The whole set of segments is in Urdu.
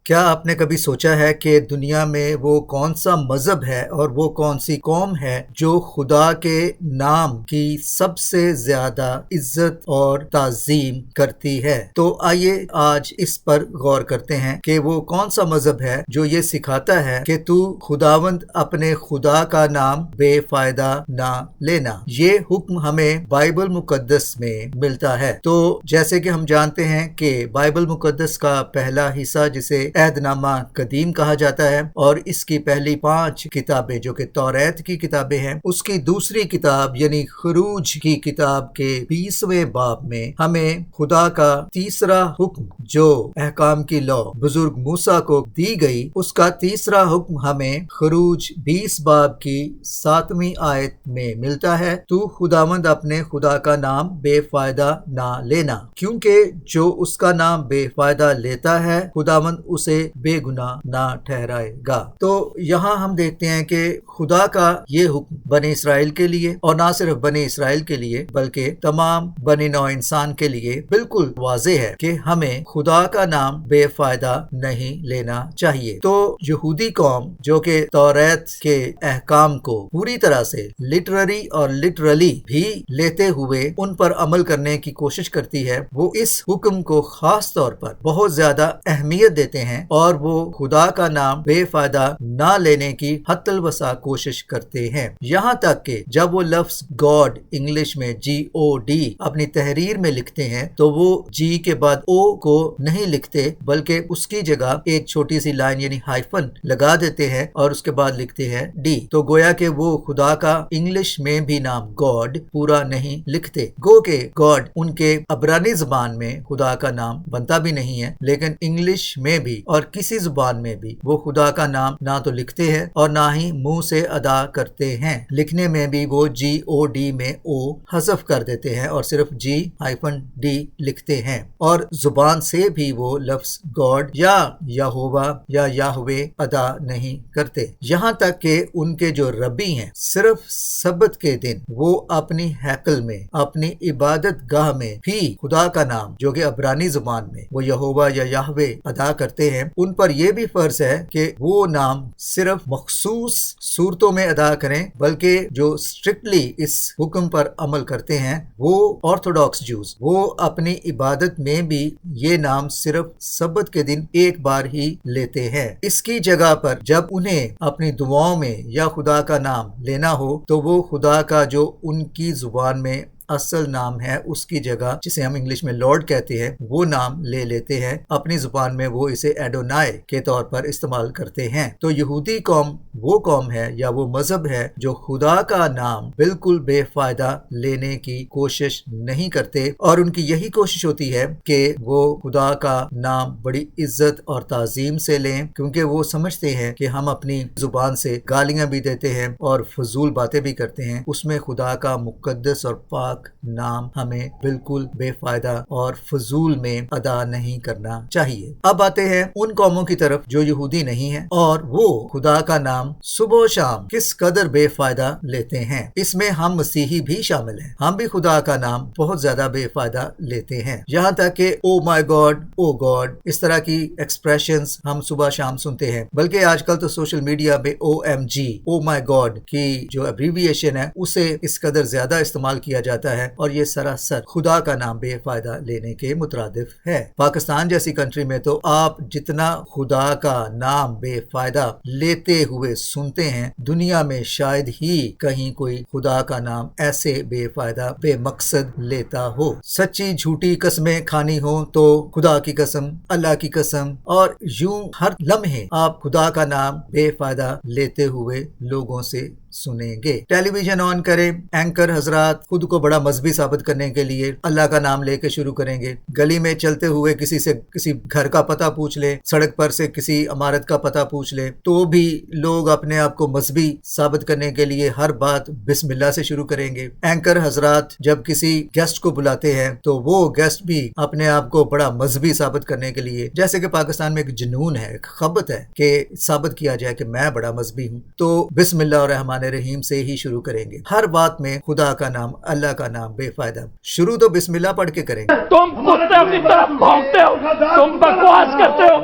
کیا آپ نے کبھی سوچا ہے کہ دنیا میں وہ کون سا مذہب ہے اور وہ کون سی قوم ہے جو خدا کے نام کی سب سے زیادہ عزت اور تعظیم کرتی ہے؟ تو آئیے آج اس پر غور کرتے ہیں کہ وہ کون سا مذہب ہے جو یہ سکھاتا ہے کہ تو خداوند اپنے خدا کا نام بے فائدہ نہ لینا۔ یہ حکم ہمیں بائبل مقدس میں ملتا ہے۔ تو جیسے کہ ہم جانتے ہیں کہ بائبل مقدس کا پہلا حصہ جسے عہد نامہ قدیم کہا جاتا ہے اور اس کی پہلی 5 کتابیں جو کہ توریت کی کتابیں ہیں، اس کی دوسری کتاب یعنی خروج کی کتاب کے 20ویں باب میں ہمیں خدا کا تیسرا حکم جو احکام کی لاء بزرگ موسیٰ کو دی گئی، اس کا تیسرا حکم ہمیں خروج 20 باب کی 7ویں آیت میں ملتا ہے، تو خداوند اپنے خدا کا نام بے فائدہ نہ لینا، کیونکہ جو اس کا نام بے فائدہ لیتا ہے خداوند اسے بے گناہ نہ ٹھہرائے گا۔ تو یہاں ہم دیکھتے ہیں کہ خدا کا یہ حکم بنی اسرائیل کے لیے، اور نہ صرف بنی اسرائیل کے لیے بلکہ تمام بنی نوع انسان کے لیے بالکل واضح ہے کہ ہمیں خدا کا نام بے فائدہ نہیں لینا چاہیے۔ تو یہودی قوم جو کہ توریت کے احکام کو پوری طرح سے لٹرلی بھی لیتے ہوئے ان پر عمل کرنے کی کوشش کرتی ہے، وہ اس حکم کو خاص طور پر بہت زیادہ اہمیت دیتے ہیں اور وہ خدا کا نام بے فائدہ نہ لینے کی حتی الوسع کوشش کرتے ہیں، یہاں تک کہ جب وہ لفظ گاڈ انگلش میں GOD اپنی تحریر میں لکھتے ہیں تو وہ جی کے بعد او کو نہیں لکھتے بلکہ اس کی جگہ ایک چھوٹی سی لائن یعنی ہائفن لگا دیتے ہیں اور اس کے بعد لکھتے ہیں ڈی، تو گویا کہ وہ خدا کا انگلش میں بھی نام گاڈ پورا نہیں لکھتے، گو کہ گاڈ ان کے عبرانی زبان میں خدا کا نام بنتا بھی نہیں ہے، لیکن انگلش میں بھی اور کسی زبان میں بھی وہ خدا کا نام نہ تو لکھتے ہیں اور نہ ہی منہ سے ادا کرتے ہیں، لکھنے میں بھی وہ GOD میں او حذف کر دیتے ہیں اور صرف G-D لکھتے ہیں، اور زبان سے بھی وہ لفظ گاڈ یا یہوہ یا یاہوے ادا نہیں کرتے، یہاں تک کہ ان کے جو ربی ہیں صرف سبت کے دن وہ اپنی ہیکل میں اپنی عبادت گاہ میں بھی خدا کا نام جو کہ عبرانی زبان میں وہ یہوہ یا یاہوے ادا کرتے ہیں، ان پر یہ بھی فرض ہے کہ وہ نام صرف مخصوص صورتوں میں ادا کریں، بلکہ جو اسٹرکٹلی اس حکم پر عمل کرتے ہیں وہ آرتھوڈاکس جوز، وہ اپنی عبادت میں بھی یہ نام صرف سبت کے دن ایک بار ہی لیتے ہیں، اس کی جگہ پر جب انہیں اپنی دعاؤں میں یا خدا کا نام لینا ہو تو وہ خدا کا جو ان کی زبان میں اصل نام ہے اس کی جگہ جسے ہم انگلش میں لارڈ کہتے ہیں وہ نام لے لیتے ہیں، اپنی زبان میں وہ اسے ایڈونائے کے طور پر استعمال کرتے ہیں۔ تو یہودی قوم وہ قوم ہے یا وہ مذہب ہے جو خدا کا نام بالکل بے فائدہ لینے کی کوشش نہیں کرتے، اور ان کی یہی کوشش ہوتی ہے کہ وہ خدا کا نام بڑی عزت اور تعظیم سے لیں، کیونکہ وہ سمجھتے ہیں کہ ہم اپنی زبان سے گالیاں بھی دیتے ہیں اور فضول باتیں بھی کرتے ہیں، اس میں خدا کا مقدس اور پاک نام ہمیں بالکل بے فائدہ اور فضول میں ادا نہیں کرنا چاہیے۔ اب آتے ہیں ان قوموں کی طرف جو یہودی نہیں ہیں اور وہ خدا کا نام صبح و شام کس قدر بے فائدہ لیتے ہیں، اس میں ہم مسیحی بھی شامل ہیں، ہم بھی خدا کا نام بہت زیادہ بے فائدہ لیتے ہیں، یہاں تک کہ او مائی گاڈ، او گاڈ، اس طرح کی ایکسپریشنز ہم صبح شام سنتے ہیں، بلکہ آج کل تو سوشل میڈیا میں OMG، او مائی گاڈ کی جو ابریویشن ہے اسے اس قدر زیادہ استعمال کیا جاتا ہے اور یہ سراسر خدا کا نام بے فائدہ لینے کے مترادف ہے۔ پاکستان جیسی کنٹری میں تو آپ جتنا خدا کا نام بے فائدہ لیتے ہوئے سنتے ہیں، دنیا میں شاید ہی کہیں کوئی خدا کا نام ایسے بے فائدہ بے مقصد لیتا ہو۔ سچی جھوٹی قسمیں کھانی ہو تو خدا کی قسم، اللہ کی قسم، اور یوں ہر لمحے آپ خدا کا نام بے فائدہ لیتے ہوئے لوگوں سے سنیں گے۔ ٹیلی ویژن آن کریں، اینکر حضرات خود کو بڑا مذہبی ثابت کرنے کے لیے اللہ کا نام لے کے شروع کریں گے، گلی میں چلتے ہوئے کسی سے کسی گھر کا پتہ پوچھ لیں، سڑک پر سے کسی عمارت کا پتہ پوچھ لیں، تو بھی لوگ اپنے آپ کو مذہبی ثابت کرنے کے لیے ہر بات بسم اللہ سے شروع کریں گے۔ اینکر حضرات جب کسی گیسٹ کو بلاتے ہیں تو وہ گیسٹ بھی اپنے آپ کو بڑا مذہبی ثابت کرنے کے لیے، جیسے کہ پاکستان میں ایک جنون ہے، ایک خبت ہے کہ ثابت کیا جائے کہ میں بڑا مذہبی ہوں، تو بسم اللہ الرحمن الرحیم سے ہی شروع کریں گے، ہر بات میں خدا کا نام، اللہ کا نام بے فائدہ، شروع تو بسم اللہ پڑھ کے کریں گے۔ تم کتے کی طرف بھونکتے ہو، تم بکواس کرتے ہو،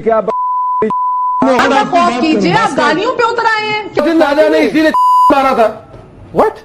خوف کیجیے، آپ گالیوں پہ اتر آئے ہیں. راجا نے اسی لیے مارا تھا. واٹ؟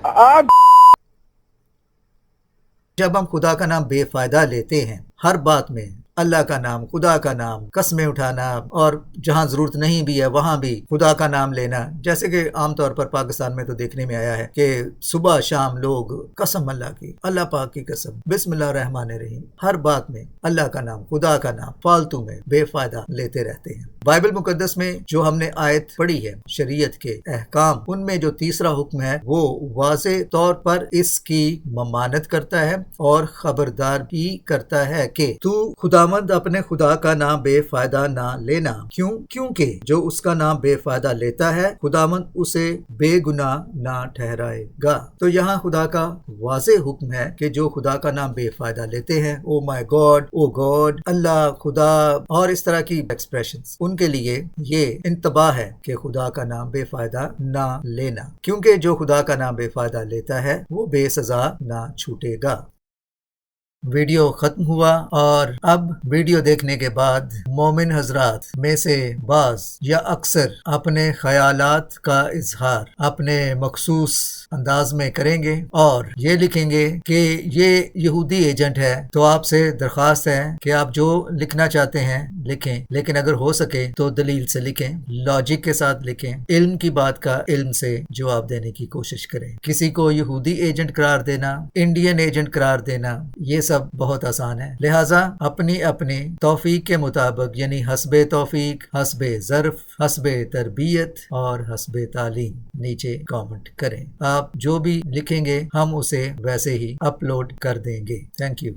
جب ہم خدا کا نام بے فائدہ لیتے ہیں ہر بات میں، اللہ کا نام، خدا کا نام، قسمیں اٹھانا، اور جہاں ضرورت نہیں بھی ہے وہاں بھی خدا کا نام لینا، جیسے کہ عام طور پر پاکستان میں تو دیکھنے میں آیا ہے کہ صبح شام لوگ قسم اللہ کی، اللہ پاک کی قسم، بسم اللہ الرحمن الرحیم، ہر بات میں اللہ کا نام، خدا کا نام فالتو میں بے فائدہ لیتے رہتے ہیں. بائبل مقدس میں جو ہم نے آیت پڑھی ہے شریعت کے احکام، ان میں جو تیسرا حکم ہے وہ واضح طور پر اس کی ممانت کرتا ہے اور خبردار بھی کرتا ہے کہ تو خداوند اپنے خدا کا نام بے فائدہ نہ لینا. کیونکہ جو اس کا نام بے فائدہ لیتا ہے خداوند اسے بے گناہ نہ ٹھہرائے گا. تو یہاں خدا کا واضح حکم ہے کہ جو خدا کا نام بے فائدہ لیتے ہیں، او مائی گاڈ، او گاڈ، اللہ، خدا اور اس طرح کی ایکسپریشنز، ان کے لیے یہ انتباہ ہے کہ خدا کا نام بے فائدہ نہ لینا، کیونکہ جو خدا کا نام بے فائدہ لیتا ہے وہ بے سزا نہ چھوٹے گا. ویڈیو ختم ہوا، اور اب ویڈیو دیکھنے کے بعد مومن حضرات میں سے بعض یا اکثر اپنے خیالات کا اظہار اپنے مخصوص انداز میں کریں گے اور یہ لکھیں گے کہ یہ یہودی ایجنٹ ہے. تو آپ سے درخواست ہے کہ آپ جو لکھنا چاہتے ہیں لکھیں، لیکن اگر ہو سکے تو دلیل سے لکھیں، لاجک کے ساتھ لکھیں، علم کی بات کا علم سے جواب دینے کی کوشش کریں. کسی کو یہودی ایجنٹ قرار دینا، انڈین ایجنٹ قرار دینا، یہ سب بہت آسان ہے. لہٰذا اپنی اپنی توفیق کے مطابق، یعنی حسب توفیق، حسب ظرف، حسب تربیت اور حسب تعلیم نیچے کامنٹ کریں. آپ جو بھی لکھیں گے ہم اسے ویسے ہی اپلوڈ کر دیں گے. Thank you.